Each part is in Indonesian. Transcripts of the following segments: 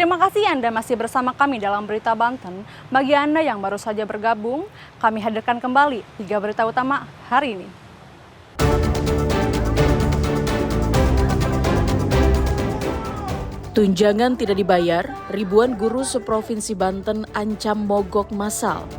Terima kasih Anda masih bersama kami dalam Berita Banten. Bagi Anda yang baru saja bergabung, kami hadirkan kembali 3 berita utama hari ini. Tunjangan tidak dibayar, ribuan guru seprovinsi Banten ancam mogok massal.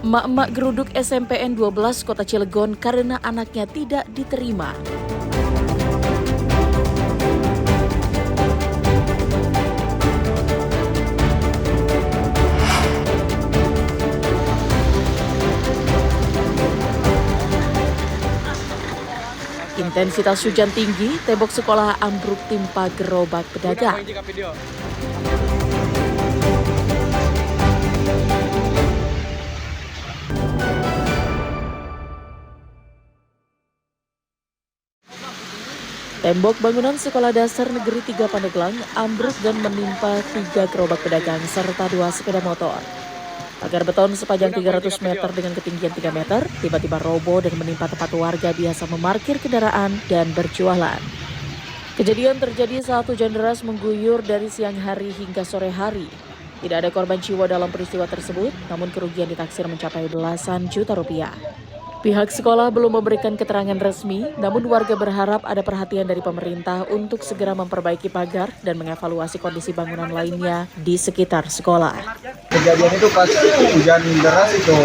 Emak-emak geruduk SMPN 12 Kota Cilegon karena anaknya tidak diterima. Intensitas hujan tinggi, tembok sekolah ambruk timpa gerobak pedagang. Tembok bangunan Sekolah Dasar Negeri 3 Pandeglang ambruk dan menimpa 3 gerobak pedagang serta 2 sepeda motor. Pagar beton sepanjang 300 meter dengan ketinggian 3 meter tiba-tiba roboh dan menimpa tempat warga biasa memarkir kendaraan dan berjualan. Kejadian terjadi saat hujan deras mengguyur dari siang hari hingga sore hari. Tidak ada korban jiwa dalam peristiwa tersebut, namun kerugian ditaksir mencapai belasan juta rupiah. Pihak sekolah belum memberikan keterangan resmi, namun warga berharap ada perhatian dari pemerintah untuk segera memperbaiki pagar dan mengevaluasi kondisi bangunan lainnya di sekitar sekolah. Kejadian itu pas hujan deras itu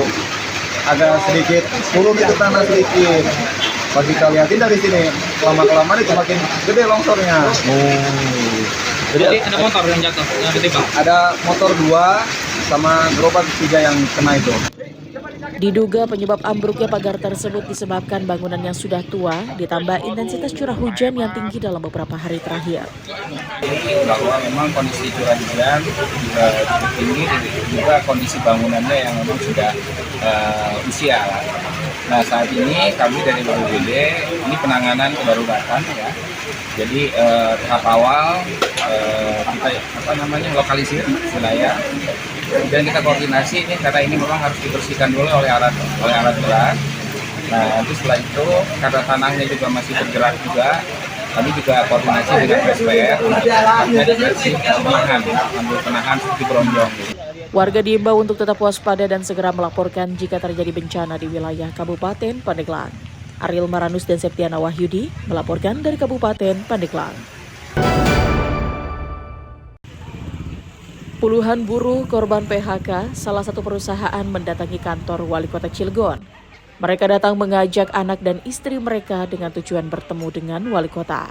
agak sedikit turun itu tanah sedikit. Pas kita lihatin dari sini, lama-kelamaan itu makin gede longsornya. Jadi ada motor yang jatuh, yang ditimpa? Ada motor 2 sama gerobak 3 yang kena itu. Diduga penyebab ambruknya pagar tersebut disebabkan bangunan yang sudah tua, ditambah intensitas curah hujan yang tinggi dalam beberapa hari terakhir. Bahwa memang kondisi curah hujan cukup tinggi, juga kondisi bangunannya yang memang sudah usia. Nah saat ini kami dari BPBD ini penanganan kedaruratan ya. Jadi tahap awal kita lokalisir wilayah. Dan kita koordinasi ini karena ini memang harus dibersihkan dulu oleh alat berat. Nah, nanti setelah itu karena tanahnya juga masih bergerak juga, kami juga koordinasi dengan SPR ambil penahan seperti beronjong. Warga diimbau untuk tetap waspada dan segera melaporkan jika terjadi bencana di wilayah Kabupaten Pandeglang. Ariel Maranus dan Septiana Wahyudi melaporkan dari Kabupaten Pandeglang. Puluhan buruh korban PHK, salah satu perusahaan mendatangi kantor Wali Kota Cilegon. Mereka datang mengajak anak dan istri mereka dengan tujuan bertemu dengan Wali Kota.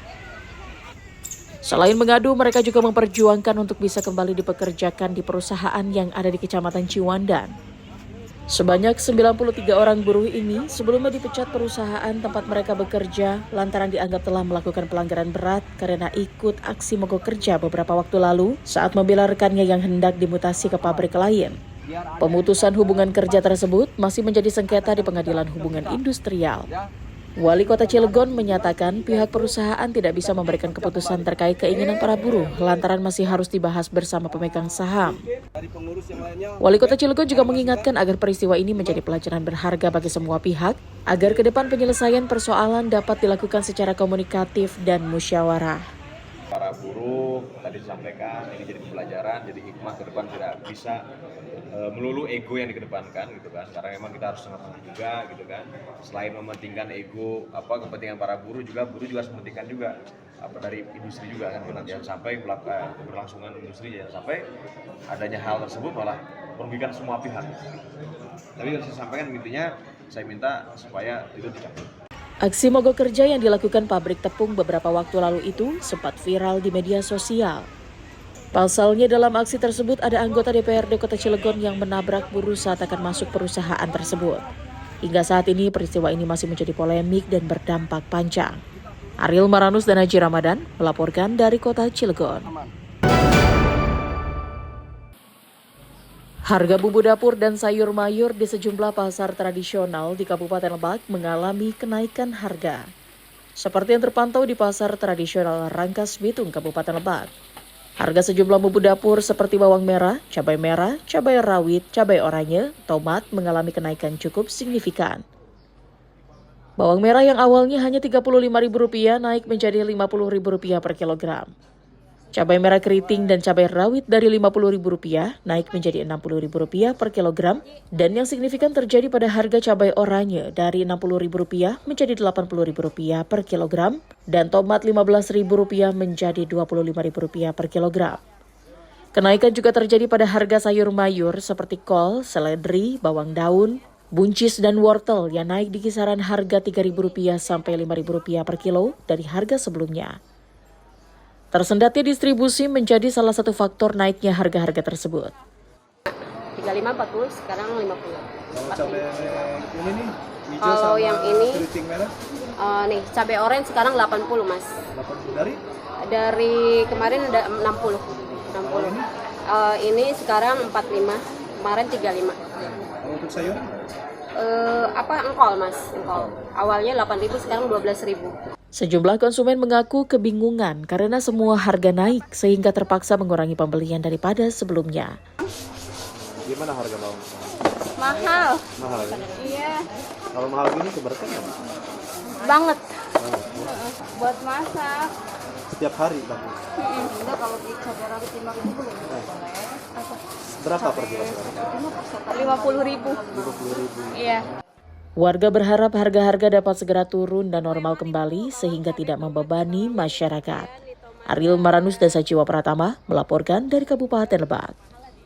Selain mengadu, mereka juga memperjuangkan untuk bisa kembali dipekerjakan di perusahaan yang ada di Kecamatan Ciwandan. Sebanyak 93 orang buruh ini sebelumnya dipecat perusahaan tempat mereka bekerja lantaran dianggap telah melakukan pelanggaran berat karena ikut aksi mogok kerja beberapa waktu lalu saat membela rekannya yang hendak dimutasi ke pabrik lain. Pemutusan hubungan kerja tersebut masih menjadi sengketa di Pengadilan Hubungan Industrial. Wali Kota Cilegon menyatakan pihak perusahaan tidak bisa memberikan keputusan terkait keinginan para buruh lantaran masih harus dibahas bersama pemegang saham. Wali Kota Cilegon juga mengingatkan agar peristiwa ini menjadi pelajaran berharga bagi semua pihak agar ke depan penyelesaian persoalan dapat dilakukan secara komunikatif dan musyawarah. Para buruh tadi disampaikan ini jadi pelajaran, jadi hikmah ke depan tidak bisa melulu ego yang dikedepankan gitu kan. Karena memang kita harus tengah-tengah juga gitu kan. Selain mementingkan ego kepentingan para buruh juga harus mementingkan juga dari industri juga kan, jangan sampai keberlangsungan industri, jangan sampai adanya hal tersebut malah merugikan semua pihak. Tapi yang saya sampaikan intinya saya minta supaya itu dicapai. Aksi mogok kerja yang dilakukan pabrik tepung beberapa waktu lalu itu sempat viral di media sosial. Pasalnya dalam aksi tersebut ada anggota DPRD Kota Cilegon yang menabrak buruh saat akan masuk perusahaan tersebut. Hingga saat ini peristiwa ini masih menjadi polemik dan berdampak panjang. Ariel Maranus dan Haji Ramadan melaporkan dari Kota Cilegon. Harga bumbu dapur dan sayur mayur di sejumlah pasar tradisional di Kabupaten Lebak mengalami kenaikan harga. Seperti yang terpantau di pasar tradisional Rangkas Bitung, Kabupaten Lebak. Harga sejumlah bumbu dapur seperti bawang merah, cabai rawit, cabai oranye, tomat mengalami kenaikan cukup signifikan. Bawang merah yang awalnya hanya Rp35.000 naik menjadi Rp50.000 per kilogram. Cabai merah keriting dan cabai rawit dari Rp50.000 naik menjadi Rp60.000 per kilogram, dan yang signifikan terjadi pada harga cabai oranye dari Rp60.000 menjadi Rp80.000 per kilogram, dan tomat Rp15.000 menjadi Rp25.000 per kilogram. Kenaikan juga terjadi pada harga sayur mayur seperti kol, seledri, bawang daun, buncis dan wortel yang naik di kisaran harga Rp3.000 sampai Rp5.000 per kilo dari harga sebelumnya. Tersendatnya distribusi menjadi salah satu faktor naiknya harga-harga tersebut. 35, 40, sekarang 50. Kalau cabai ini nih, hijau Kalau sama yang ini, keriting merah, Nih, cabai orange sekarang 80, Mas. 80 dari? Dari kemarin ada 60. 60. Ini sekarang 45, kemarin 35. Kalau untuk sayur? Engkol, Mas, engkol. Awalnya 8.000, sekarang 12.000. Sejumlah konsumen mengaku kebingungan karena semua harga naik sehingga terpaksa mengurangi pembelian daripada sebelumnya. Gimana harga bawang? Mahal. Mahal ya? Iya, Kalau mahal gini keberatan nggak? banget. Buat masak. Setiap hari bang. Enggak, kalau di cabai rawit 5.000 belum. Berapa per kilo sekarang? 50.000. 50.000. Iya. Warga berharap harga-harga dapat segera turun dan normal kembali sehingga tidak membebani masyarakat. Ariel Maranus, Desa Jiwa Pratama, melaporkan dari Kabupaten Lebak.